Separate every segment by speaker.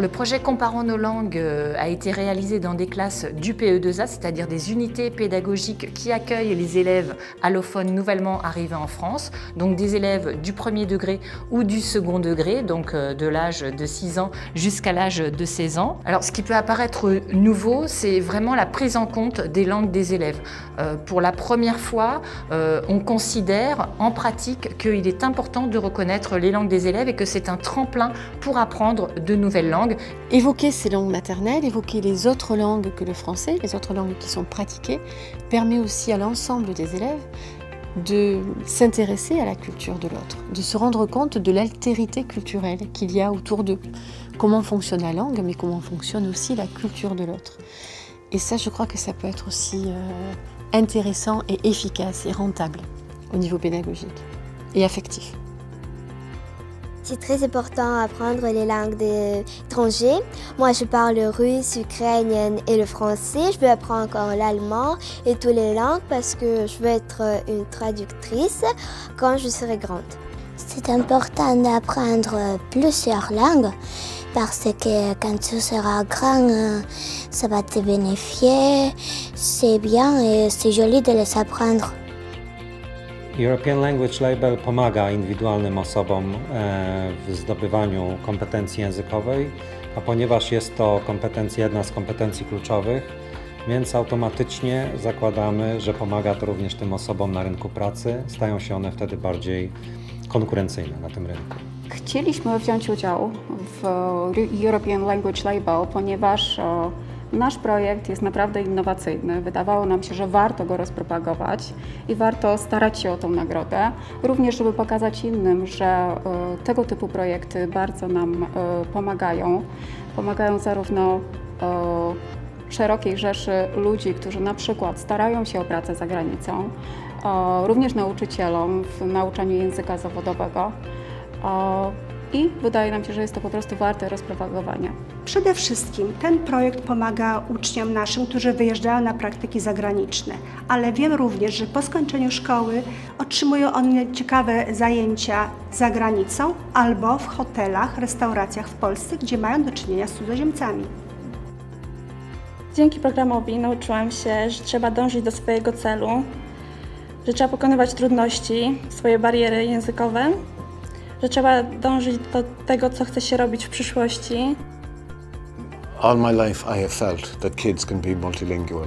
Speaker 1: le projet Comparons nos langues a été réalisé dans des classes du PE2A, c'est-à-dire des unités pédagogiques qui accueillent les élèves allophones nouvellement arrivés en France, donc des élèves du premier degré ou du second degré, donc de l'âge de 6 ans jusqu'à l'âge de 16 ans. Alors ce qui peut apparaître nouveau, c'est vraiment la prise en compte des langues des élèves. Pour la première fois, on considère en pratique qu'il est important de reconnaître les langues des élèves et que c'est un tremplin pour apprendre de nouvelles langues.
Speaker 2: Évoquer ces langues maternelles, évoquer les autres langues que le français, les autres langues qui sont pratiquées, permet aussi à l'ensemble des élèves de s'intéresser à la culture de l'autre, de se rendre compte de l'altérité culturelle qu'il y a autour d'eux. Comment fonctionne la langue, mais comment fonctionne aussi la culture de l'autre. Et ça, je crois que ça peut être aussi intéressant et efficace et rentable au niveau pédagogique et affectif.
Speaker 3: C'est très important d'apprendre les langues étrangères. Moi, je parle le russe, l'ukrainien et le français. Je veux apprendre encore l'allemand et toutes les langues parce que je veux être une traductrice quand je serai grande.
Speaker 4: C'est important d'apprendre plusieurs langues parce que quand tu seras grand, ça va te bénéficier. C'est bien et c'est joli de les apprendre.
Speaker 5: European Language Label pomaga indywidualnym osobom w zdobywaniu kompetencji językowej, a ponieważ jest to jedna z kompetencji kluczowych, więc automatycznie zakładamy, że pomaga to również tym osobom na rynku pracy. Stają się one wtedy bardziej konkurencyjne na tym rynku.
Speaker 6: Chcieliśmy wziąć udział w European Language Label, ponieważ nasz projekt jest naprawdę innowacyjny. Wydawało nam się, że warto go rozpropagować i warto starać się o tą nagrodę. Również, żeby pokazać innym, że tego typu projekty bardzo nam pomagają. Pomagają zarówno szerokiej rzeszy ludzi, którzy na przykład starają się o pracę za granicą, również nauczycielom w nauczaniu języka zawodowego. I wydaje nam się, że jest to po prostu warte rozpropagowania.
Speaker 7: Przede wszystkim ten projekt pomaga uczniom naszym, którzy wyjeżdżają na praktyki zagraniczne, ale wiem również, że po skończeniu szkoły otrzymują one ciekawe zajęcia za granicą albo w hotelach, restauracjach w Polsce, gdzie mają do czynienia z cudzoziemcami.
Speaker 8: Dzięki programowi nauczyłam się, że trzeba dążyć do swojego celu, że trzeba pokonywać trudności, swoje bariery językowe, że trzeba dążyć do tego, co chce się robić w przyszłości.
Speaker 9: All my life I have felt that kids can be multilingual.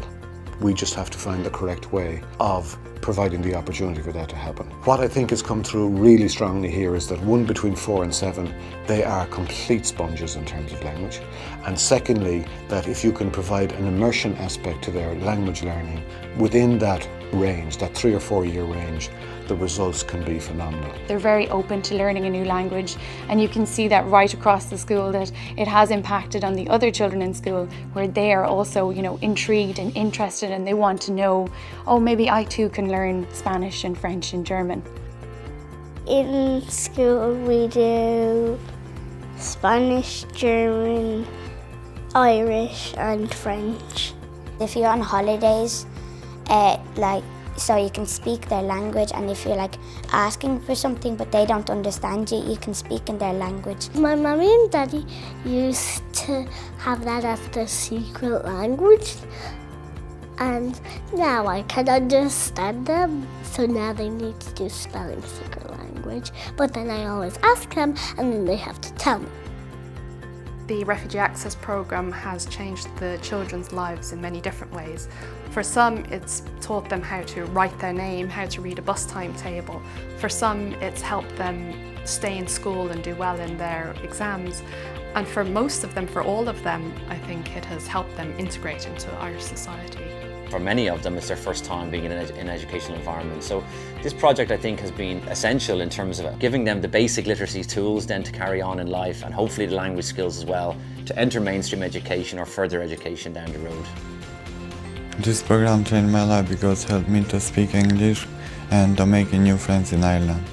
Speaker 9: We just have to find the correct way of providing the opportunity for that to happen. What I think has come through really strongly here is that between 4 and 7, they are complete sponges in terms of language. And secondly, that if you can provide an immersion aspect to their language learning within that range, that 3 or 4 year range, the results can be phenomenal.
Speaker 10: They're very open to learning a new language, and you can see that right across the school, that it has impacted on the other children in school, where they are also, intrigued and interested, and they want to know, oh, maybe I too can learn Spanish and French and German.
Speaker 4: In school we do Spanish, German, Irish and French.
Speaker 3: If you're on holidays, so you can speak their language, and if you're asking for something but they don't understand you, you can speak in their language.
Speaker 4: My mommy and daddy used to have that as their secret language, and now I can understand them. So now they need to do spelling secret language, but then I always ask them and then they have to tell me.
Speaker 11: The Refugee Access Programme has changed the children's lives in many different ways. For some, it's taught them how to write their name, how to read a bus timetable. For some, it's helped them stay in school and do well in their exams. And for most of them, for all of them, I think it has helped them integrate into Irish society.
Speaker 12: For many of them, it's their first time being in an educational environment. So this project, I think, has been essential in terms of giving them the basic literacy tools then to carry on in life, and hopefully the language skills as well to enter mainstream education or further education down the road.
Speaker 13: This program changed my life because it helped me to speak English and to make new friends in Ireland.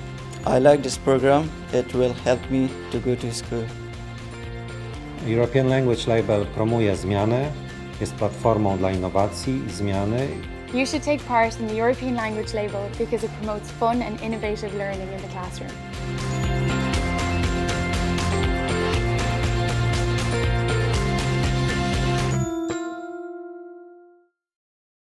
Speaker 14: I like this program. It will help me to go to school.
Speaker 5: European Language Label promuje zmianę, jest platformą dla innowacji i zmiany.
Speaker 10: You should take part in the European Language Label because it promotes fun and innovative learning in the classroom.